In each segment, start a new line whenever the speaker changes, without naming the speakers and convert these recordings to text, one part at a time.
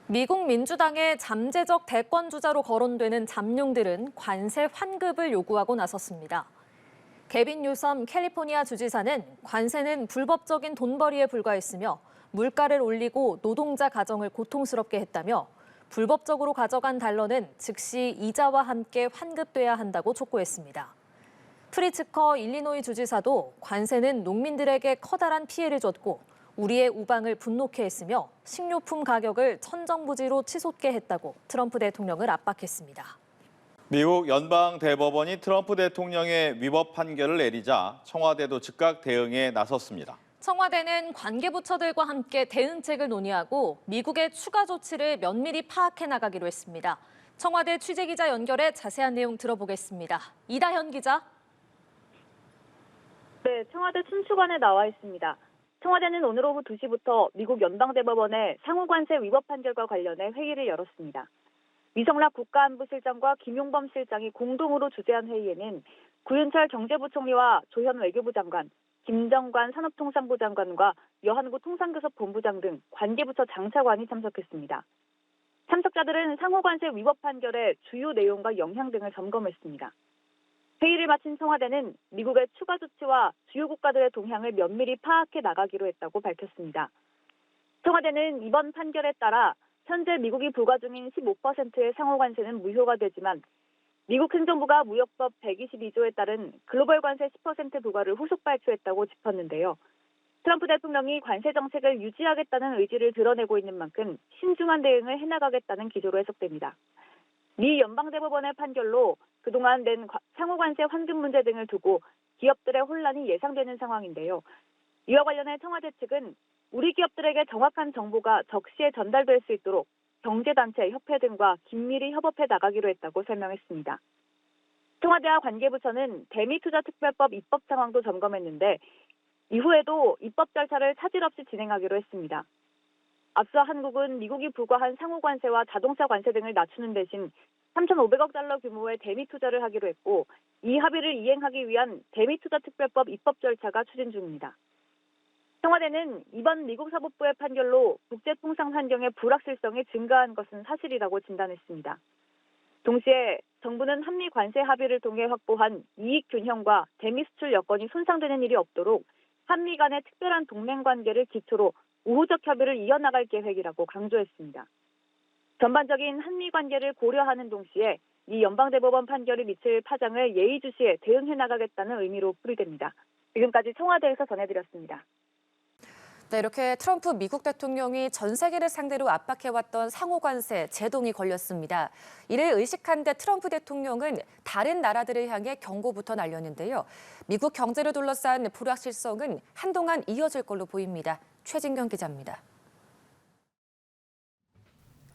미국 민주당의 잠재적 대권주자로 거론되는 잠룡들은 관세 환급을 요구하고 나섰습니다. 개빈 뉴섬 캘리포니아 주지사는 관세는 불법적인 돈벌이에 불과했으며 물가를 올리고 노동자 가정을 고통스럽게 했다며 불법적으로 가져간 달러는 즉시 이자와 함께 환급돼야 한다고 촉구했습니다. 프리츠커 일리노이 주지사도 관세는 농민들에게 커다란 피해를 줬고 우리의 우방을 분노케 했으며 식료품 가격을 천정부지로 치솟게 했다고 트럼프 대통령을 압박했습니다.
미국 연방대법원이 트럼프 대통령의 위법 판결을 내리자 청와대도 즉각 대응에 나섰습니다.
청와대는 관계부처들과 함께 대응책을 논의하고 미국의 추가 조치를 면밀히 파악해 나가기로 했습니다. 청와대 취재기자 연결해 자세한 내용 들어보겠습니다. 이다현 기자.
네, 청와대 춘추관에 나와 있습니다. 청와대는 오늘 오후 2시부터 미국 연방대법원의 상호관세 위법 판결과 관련해 회의를 열었습니다. 위성락 국가안보실장과 김용범 실장이 공동으로 주재한 회의에는 구윤철 경제부총리와 조현 외교부 장관, 김정관 산업통상부 장관과 여한구 통상교섭 본부장 등 관계부처 장차관이 참석했습니다. 참석자들은 상호관세 위법 판결의 주요 내용과 영향 등을 점검했습니다. 회의를 마친 청와대는 미국의 추가 조치와 주요 국가들의 동향을 면밀히 파악해 나가기로 했다고 밝혔습니다. 청와대는 이번 판결에 따라 현재 미국이 부과 중인 15%의 상호관세는 무효가 되지만 미국 행정부가 무역법 122조에 따른 글로벌 관세 10% 부과를 후속 발표했다고 짚었는데요. 트럼프 대통령이 관세 정책을 유지하겠다는 의지를 드러내고 있는 만큼 신중한 대응을 해나가겠다는 기조로 해석됩니다. 미 연방대법원의 판결로 그동안 낸 상호관세 환급 문제 등을 두고 기업들의 혼란이 예상되는 상황인데요. 이와 관련해 청와대 측은 우리 기업들에게 정확한 정보가 적시에 전달될 수 있도록 경제단체, 협회 등과 긴밀히 협업해 나가기로 했다고 설명했습니다. 청와대와 관계부처는 대미투자특별법 입법 상황도 점검했는데 이후에도 입법 절차를 차질 없이 진행하기로 했습니다. 앞서 한국은 미국이 부과한 상호관세와 자동차 관세 등을 낮추는 대신 3,500억 달러 규모의 대미투자를 하기로 했고 이 합의를 이행하기 위한 대미투자특별법 입법 절차가 추진 중입니다. 청와대는 이번 미국 사법부의 판결로 국제통상 환경의 불확실성이 증가한 것은 사실이라고 진단했습니다. 동시에 정부는 한미 관세 합의를 통해 확보한 이익 균형과 대미 수출 여건이 손상되는 일이 없도록 한미 간의 특별한 동맹 관계를 기초로 우호적 협의를 이어나갈 계획이라고 강조했습니다. 전반적인 한미 관계를 고려하는 동시에 이 연방대법원 판결이 미칠 파장을 예의주시해 대응해 나가겠다는 의미로 풀이됩니다. 지금까지 청와대에서 전해드렸습니다.
네, 이렇게 트럼프 미국 대통령이 전 세계를 상대로 압박해왔던 상호관세 제동이 걸렸습니다. 이를 의식한 데 트럼프 대통령은 다른 나라들을 향해 경고부터 날렸는데요. 미국 경제를 둘러싼 불확실성은 한동안 이어질 걸로 보입니다. 최진경 기자입니다.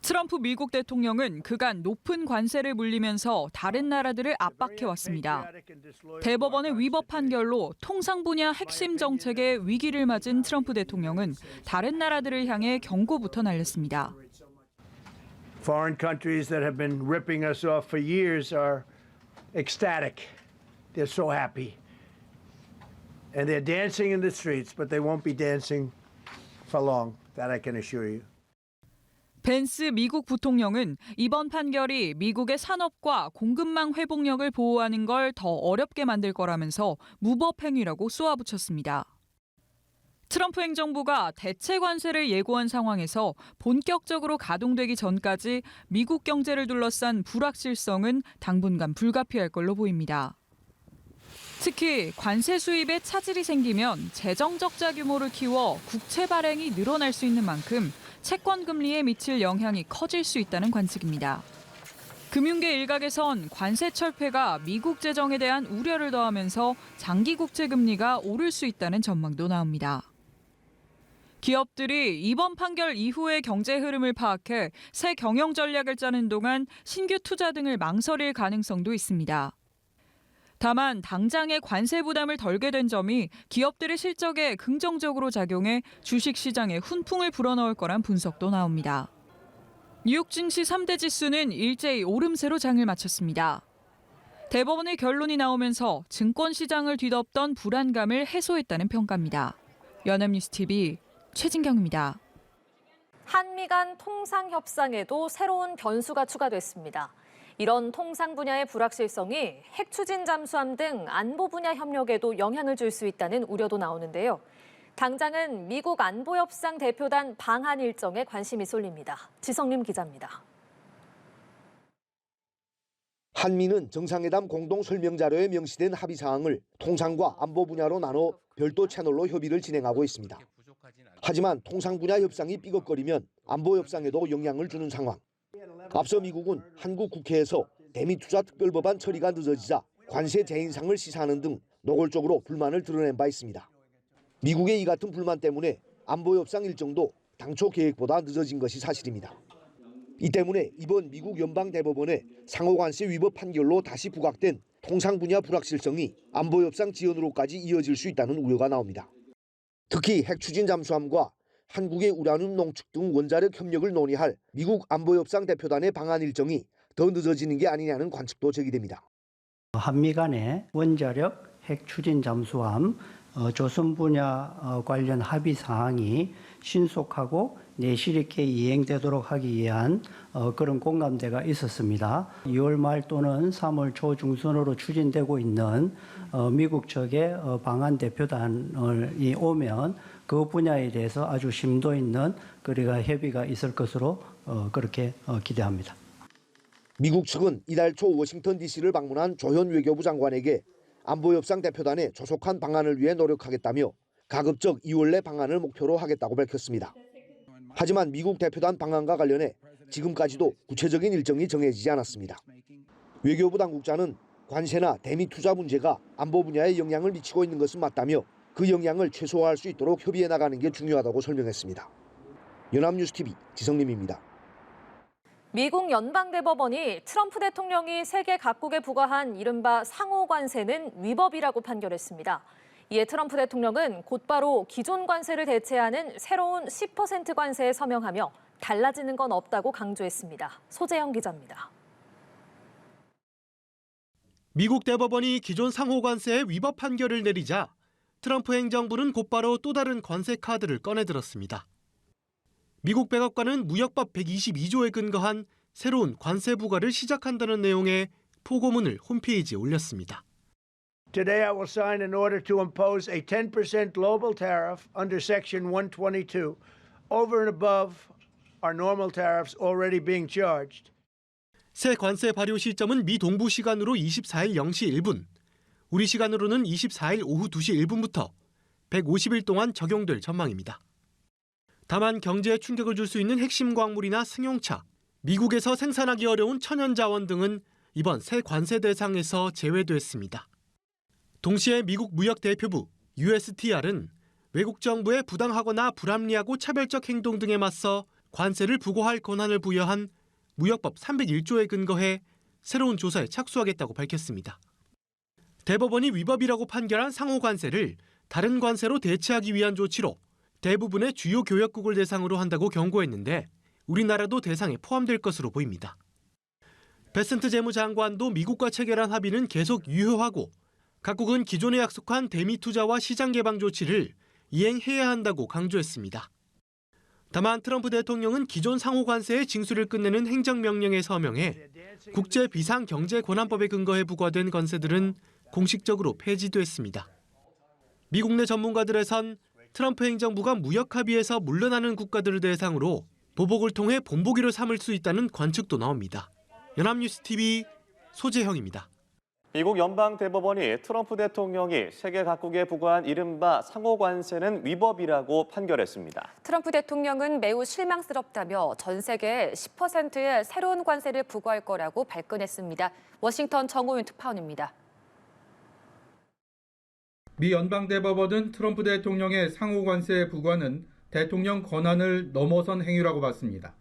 트럼프 미국 대통령은 그간 높은 관세를 물리면서 다른 나라들을 압박해왔습니다. 대법원의 위법 판결로 통상 분야 핵심 정책의 위기를 맞은 트럼프 대통령은 다른 나라들을 향해 경고부터 날렸습니다.
Foreign countries that have been ripping us off for years are ecstatic. They're so happy. And they're dancing in the streets, but they won't be dancing for long, that I can assure you.
벤스 미국 부통령은 이번 판결이 미국의 산업과 공급망 회복력을 보호하는 걸 더 어렵게 만들 거라면서 무법 행위라고 쏘아붙였습니다. 트럼프 행정부가 대체 관세를 예고한 상황에서 본격적으로 가동되기 전까지 미국 경제를 둘러싼 불확실성은 당분간 불가피할 걸로 보입니다. 특히 관세 수입에 차질이 생기면 재정 적자 규모를 키워 국채 발행이 늘어날 수 있는 만큼 채권 금리에 미칠 영향이 커질 수 있다는 관측입니다. 금융계 일각에선 관세 철폐가 미국 재정에 대한 우려를 더하면서 장기 국채 금리가 오를 수 있다는 전망도 나옵니다. 기업들이 이번 판결 이후의 경제 흐름을 파악해 새 경영 전략을 짜는 동안 신규 투자 등을 망설일 가능성도 있습니다. 다만 당장의 관세 부담을 덜게 된 점이 기업들의 실적에 긍정적으로 작용해 주식시장에 훈풍을 불어넣을 거란 분석도 나옵니다. 뉴욕 증시 3대 지수는 일제히 오름세로 장을 마쳤습니다. 대법원의 결론이 나오면서 증권시장을 뒤덮던 불안감을 해소했다는 평가입니다. 연합뉴스 TV 최진경입니다.
한미 간 통상 협상에도 새로운 변수가 추가됐습니다. 이런 통상 분야의 불확실성이 핵 추진 잠수함 등 안보 분야 협력에도 영향을 줄 수 있다는 우려도 나오는데요. 당장은 미국 안보협상 대표단 방한 일정에 관심이 쏠립니다. 지성림 기자입니다.
한미는 정상회담 공동 설명 자료에 명시된 합의 사항을 통상과 안보 분야로 나눠 별도 채널로 협의를 진행하고 있습니다. 하지만 통상 분야 협상이 삐걱거리면 안보 협상에도 영향을 주는 상황. 앞서 미국은 한국 국회에서 대미 투자 특별법안 처리가 늦어지자 관세 재인상을 시사하는 등 노골적으로 불만을 드러낸 바 있습니다. 미국의 이 같은 불만 때문에 안보 협상 일정도 당초 계획보다 늦어진 것이 사실입니다. 이 때문에 이번 미국 연방대법원의 상호관세 위법 판결로 다시 부각된 통상 분야 불확실성이 안보 협상 지연으로까지 이어질 수 있다는 우려가 나옵니다. 특히 핵 추진 잠수함과 한국의 우라늄 농축 등 원자력 협력을 논의할 미국 안보협상 대표단의 방한 일정이 더 늦어지는 게 아니냐는 관측도 제기됩니다.
한미 간의 원자력 핵 추진 잠수함 조선 분야 관련 합의 사항이 신속하고 내실 있게 이행되도록 하기 위한 그런 공감대가 있었습니다. 2월 말 또는 3월 초 중순으로 추진되고 있는 미국 측의 방한 대표단이 오면 그 분야에 대해서 아주 심도 있는 그리가 협의가 있을 것으로 그렇게 기대합니다.
미국 측은 이달 초 워싱턴 DC를 방문한 조현 외교부 장관에게 안보협상 대표단의 조속한 방안을 위해 노력하겠다며 가급적 2월 내 방안을 목표로 하겠다고 밝혔습니다. 하지만 미국 대표단 방안과 관련해 지금까지도 구체적인 일정이 정해지지 않았습니다. 외교부 당국자는 관세나 대미 투자 문제가 안보 분야에 영향을 미치고 있는 것은 맞다며 그 영향을 최소화할 수 있도록 협의해 나가는 게 중요하다고 설명했습니다. 연합뉴스TV 지성림입니다.
미국 연방대법원이 트럼프 대통령이 세계 각국에 부과한 이른바 상호관세는 위법이라고 판결했습니다. 이에 트럼프 대통령은 곧바로 기존 관세를 대체하는 새로운 10% 관세에 서명하며 달라지는 건 없다고 강조했습니다. 소재영 기자입니다.
미국 대법원이 기존 상호관세의 위법 판결을 내리자 트럼프 행정부는 곧바로 또 다른 관세 카드를 꺼내들었습니다. 미국 백악관은 무역법 122조에 근거한 새로운 관세 부과를 시작한다는 내용의 포고문을 홈페이지에 올렸습니다.
Today I will sign an order to impose a 10% global tariff under Section 122 over and above our normal tariffs already being charged.
새 관세 발효 시점은 미 동부 시간으로 24일 0시 1분, 우리 시간으로는 24일 오후 2시 1분부터 150일 동안 적용될 전망입니다. 다만 경제에 충격을 줄 수 있는 핵심 광물이나 승용차, 미국에서 생산하기 어려운 천연자원 등은 이번 새 관세 대상에서 제외됐습니다. 동시에 미국 무역대표부 USTR은 외국 정부에 부당하거나 불합리하고 차별적 행동 등에 맞서 관세를 부과할 권한을 부여한 무역법 301조에 근거해 새로운 조사에 착수하겠다고 밝혔습니다. 대법원이 위법이라고 판결한 상호관세를 다른 관세로 대체하기 위한 조치로 대부분의 주요 교역국을 대상으로 한다고 경고했는데 우리나라도 대상에 포함될 것으로 보입니다. 베센트 재무장관도 미국과 체결한 합의는 계속 유효하고 각국은 기존에 약속한 대미 투자와 시장 개방 조치를 이행해야 한다고 강조했습니다. 다만 트럼프 대통령은 기존 상호관세의 징수를 끝내는 행정명령에 서명해 국제 비상경제권한법에 근거해 부과된 관세들은 공식적으로 폐지됐습니다. 미국 내 전문가들에선 트럼프 행정부가 무역 합의에서 물러나는 국가들을 대상으로 보복을 통해 본보기를 삼을 수 있다는 관측도 나옵니다. 연합뉴스TV 소재형입니다.
미국 연방대법원이 트럼프 대통령이 세계 각국에 부과한 이른바 상호관세는 위법이라고 판결했습니다.
트럼프 대통령은 매우 실망스럽다며 전 세계에 10%의 새로운 관세를 부과할 거라고 발끈했습니다. 워싱턴 정호윤 특파원입니다.
미 연방대법원은 트럼프 대통령의 상호관세 부과는 대통령 권한을 넘어선 행위라고 봤습니다.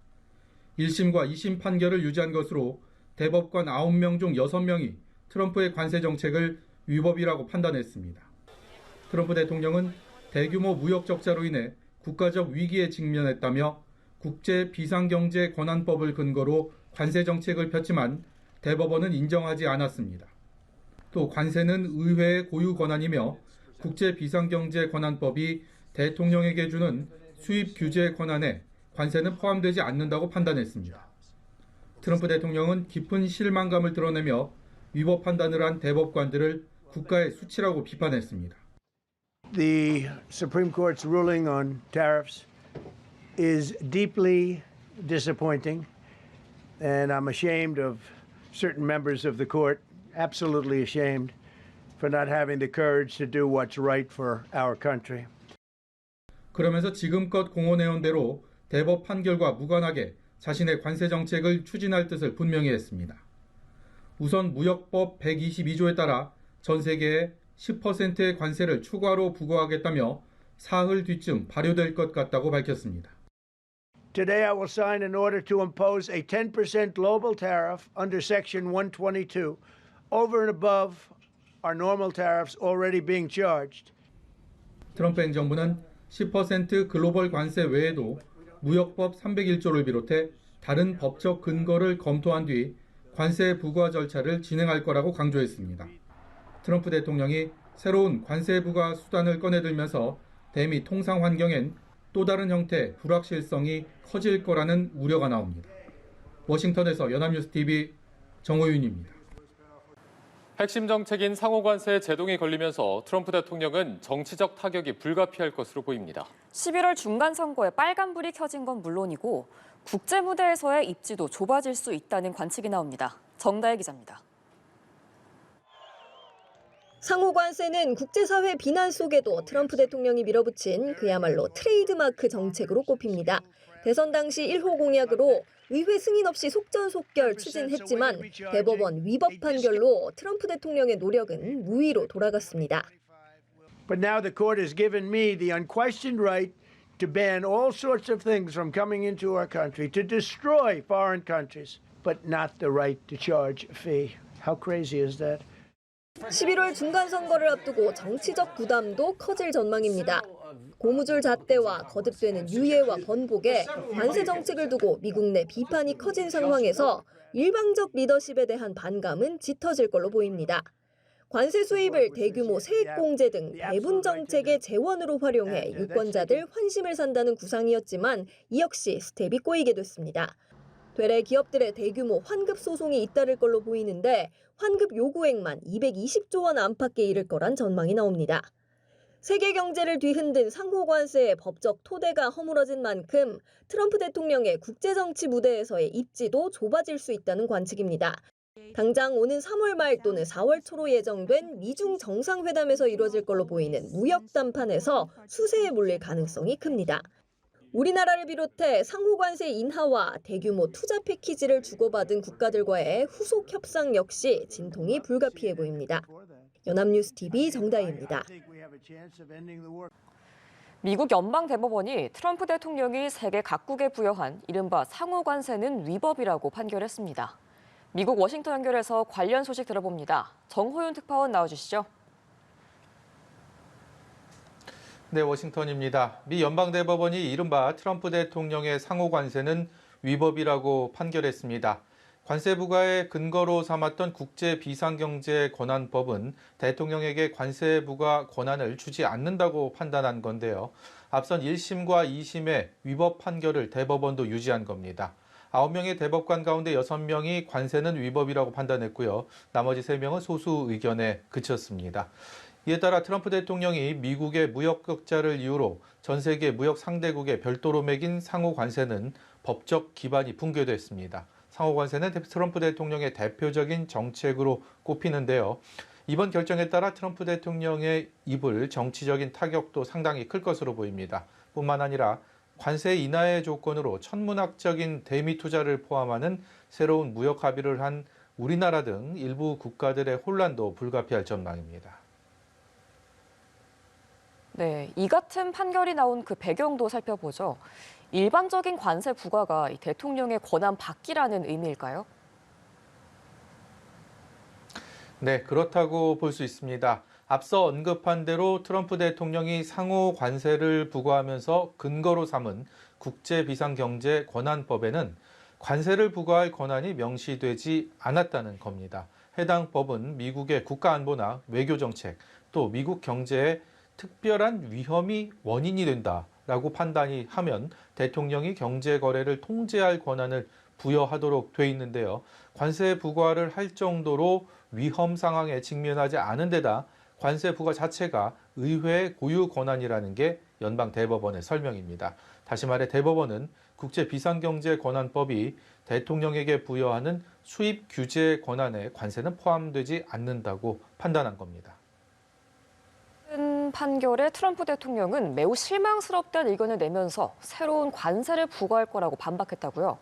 1심과 2심 판결을 유지한 것으로 대법관 9명 중 6명이 트럼프의 관세 정책을 위법이라고 판단했습니다. 트럼프 대통령은 대규모 무역 적자로 인해 국가적 위기에 직면했다며 국제 비상경제 권한법을 근거로 관세 정책을 폈지만 대법원은 인정하지 않았습니다. 또 관세는 의회의 고유 권한이며 국제 비상경제 권한법이 대통령에게 주는 수입 규제 권한에 관세는 포함되지 않는다고 판단했습니다. 트럼프 대통령은 깊은 실망감을 드러내며 위법 판단을 한 대법관들을 국가의 수치라고 비판했습니다.
The Supreme Court's ruling on tariffs is deeply disappointing, and I'm ashamed of certain members of the court, absolutely ashamed, for not having the courage to do what's right for our country.
그러면서 지금껏 공언해온 대로 대법 판결과 무관하게 자신의 관세 정책을 추진할 뜻을 분명히 했습니다. 우선 무역법 122조에 따라 전 세계에 10%의 관세를 추가로 부과하겠다며 사흘 뒤쯤 발효될 것 같다고 밝혔습니다.
Today I will sign an order to impose a 10% global tariff under Section 122 over and above our normal tariffs already being charged.
트럼프 행정부는 10% 글로벌 관세 외에도 무역법 301조를 비롯해 다른 법적 근거를 검토한 뒤 관세 부과 절차를 진행할 거라고 강조했습니다. 트럼프 대통령이 새로운 관세 부과 수단을 꺼내들면서 대미 통상 환경엔 또 다른 형태의 불확실성이 커질 거라는 우려가 나옵니다. 워싱턴에서 연합뉴스TV 정호윤입니다.
핵심 정책인 상호관세 제동이 걸리면서 트럼프 대통령은 정치적 타격이 불가피할 것으로 보입니다.
11월 중간선거에 빨간불이 켜진 건 물론이고 국제 무대에서의 입지도 좁아질 수 있다는 관측이 나옵니다. 정다혜 기자입니다.
상호관세는 국제사회 비난 속에도 트럼프 대통령이 밀어붙인 그야말로 트레이드마크 정책으로 꼽힙니다. 대선 당시 1호 공약으로 의회 승인 없이 속전속결 추진했지만 대법원 위법 판결로 트럼프 대통령의 노력은 무위로 돌아갔습니다.
But now the court has given me the unquestioned right to ban all sorts of things from coming into our country, to destroy foreign countries, but not the right to charge a fee. How crazy is that?
11월 중간선거를 앞두고 정치적 부담도 커질 전망입니다. 고무줄 잣대와 거듭되는 유예와 번복에 관세 정책을 두고 미국 내 비판이 커진 상황에서 일방적 리더십에 대한 반감은 짙어질 걸로 보입니다. 관세 수입을 대규모 세액 공제 등 배분 정책의 재원으로 활용해 유권자들 환심을 산다는 구상이었지만 이 역시 스텝이 꼬이게 됐습니다. 되레 기업들의 대규모 환급 소송이 잇따를 걸로 보이는데 환급 요구액만 220조 원 안팎에 이를 거란 전망이 나옵니다. 세계 경제를 뒤흔든 상호관세의 법적 토대가 허물어진 만큼 트럼프 대통령의 국제정치 무대에서의 입지도 좁아질 수 있다는 관측입니다. 당장 오는 3월 말 또는 4월 초로 예정된 미중 정상회담에서 이루어질 걸로 보이는 무역 담판에서 수세에 몰릴 가능성이 큽니다. 우리나라를 비롯해 상호관세 인하와 대규모 투자 패키지를 주고받은 국가들과의 후속 협상 역시 진통이 불가피해 보입니다. 연합뉴스TV 정다희입니다.
미국 연방대법원이 트럼프 대통령이 세계 각국에 부여한 이른바 상호관세는 위법이라고 판결했습니다. 미국 워싱턴 연결해서 관련 소식 들어봅니다. 정호윤 특파원 나와주시죠.
네, 워싱턴입니다. 미 연방대법원이 이른바 트럼프 대통령의 상호관세는 위법이라고 판결했습니다. 관세 부과의 근거로 삼았던 국제비상경제권한법은 대통령에게 관세 부과 권한을 주지 않는다고 판단한 건데요. 앞선 1심과 2심의 위법 판결을 대법원도 유지한 겁니다. 9명의 대법관 가운데 6명이 관세는 위법이라고 판단했고요. 나머지 3명은 소수 의견에 그쳤습니다. 이에 따라 트럼프 대통령이 미국의 무역 격자를 이유로 전 세계 무역 상대국에 별도로 매긴 상호 관세는 법적 기반이 붕괴됐습니다. 상호 관세는 트럼프 대통령의 대표적인 정책으로 꼽히는데요. 이번 결정에 따라 트럼프 대통령의 입을 정치적인 타격도 상당히 클 것으로 보입니다. 뿐만 아니라 관세 인하의 조건으로 천문학적인 대미 투자를 포함하는 새로운 무역 합의를 한 우리나라 등 일부 국가들의 혼란도 불가피할 전망입니다.
네, 이 같은 판결이 나온 그 배경도 살펴보죠. 일반적인 관세 부과가 대통령의 권한 밖이라는 의미일까요?
네, 그렇다고 볼 수 있습니다. 앞서 언급한 대로 트럼프 대통령이 상호 관세를 부과하면서 근거로 삼은 국제비상경제권한법에는 관세를 부과할 권한이 명시되지 않았다는 겁니다. 해당 법은 미국의 국가안보나 외교정책, 또 미국 경제에 특별한 위험이 원인이 된다라는 라고 판단이 하면 대통령이 경제 거래를 통제할 권한을 부여하도록 돼 있는데요. 관세 부과를 할 정도로 위험 상황에 직면하지 않은 데다 관세 부과 자체가 의회의 고유 권한이라는 게 연방 대법원의 설명입니다. 다시 말해 대법원은 국제비상경제권한법이 대통령에게 부여하는 수입 규제 권한에 관세는 포함되지 않는다고 판단한 겁니다.
판결에 트럼프 대통령은 매우 실망스럽다는 의견을 내면서 새로운 관세를 부과할 거라고 반박했다고요.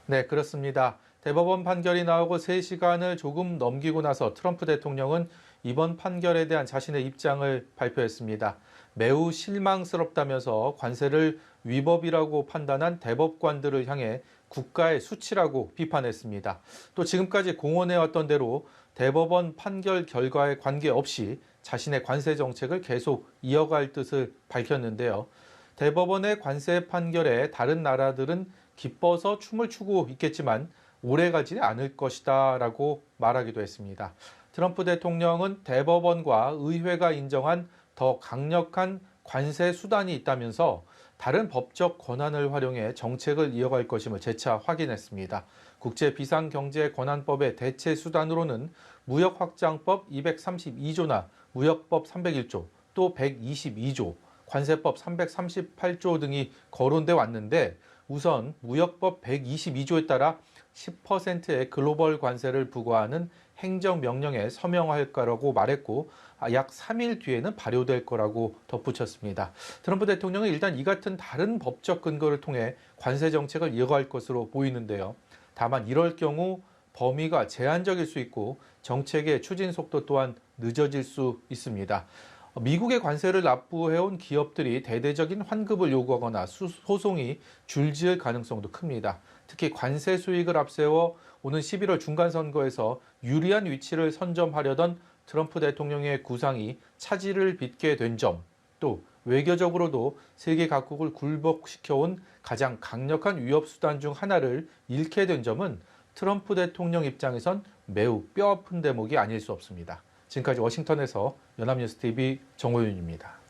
네, 그렇습니다. 대법원 판결이 나오고 3시간을 조금 넘기고 나서 트럼프 대통령은 이번 판결에 대한 자신의 입장을 발표했습니다. 매우 실망스럽다면서 관세를 위법이라고 판단한 대법관들을 향해 국가의 수치라고 비판했습니다. 또 지금까지 공언해왔던 대로 대법원 판결 결과에 관계없이 자신의 관세 정책을 계속 이어갈 뜻을 밝혔는데요. 대법원의 관세 판결에 다른 나라들은 기뻐서 춤을 추고 있겠지만 오래가지 않을 것이다 라고 말하기도 했습니다. 트럼프 대통령은 대법원과 의회가 인정한 더 강력한 관세 수단이 있다면서 다른 법적 권한을 활용해 정책을 이어갈 것임을 재차 확인했습니다. 국제비상경제권한법의 대체 수단으로는 무역확장법 232조나 무역법 301조, 또 122조, 관세법 338조 등이 거론돼 왔는데 우선 무역법 122조에 따라 10%의 글로벌 관세를 부과하는 행정명령에 서명할 거라고 말했고 약 3일 뒤에는 발효될 거라고 덧붙였습니다. 트럼프 대통령은 일단 이 같은 다른 법적 근거를 통해 관세 정책을 이어갈 것으로 보이는데요. 다만 이럴 경우 범위가 제한적일 수 있고 정책의 추진 속도 또한 늦어질 수 있습니다. 미국의 관세를 납부해온 기업들이 대대적인 환급을 요구하거나 소송이 줄지을 가능성도 큽니다. 특히 관세 수익을 앞세워 오는 11월 중간선거에서 유리한 위치를 선점하려던 트럼프 대통령의 구상이 차질을 빚게 된 점, 또 외교적으로도 세계 각국을 굴복시켜온 가장 강력한 위협 수단 중 하나를 잃게 된 점은 트럼프 대통령 입장에선 매우 뼈아픈 대목이 아닐 수 없습니다. 지금까지 워싱턴에서 연합뉴스TV 정호윤입니다.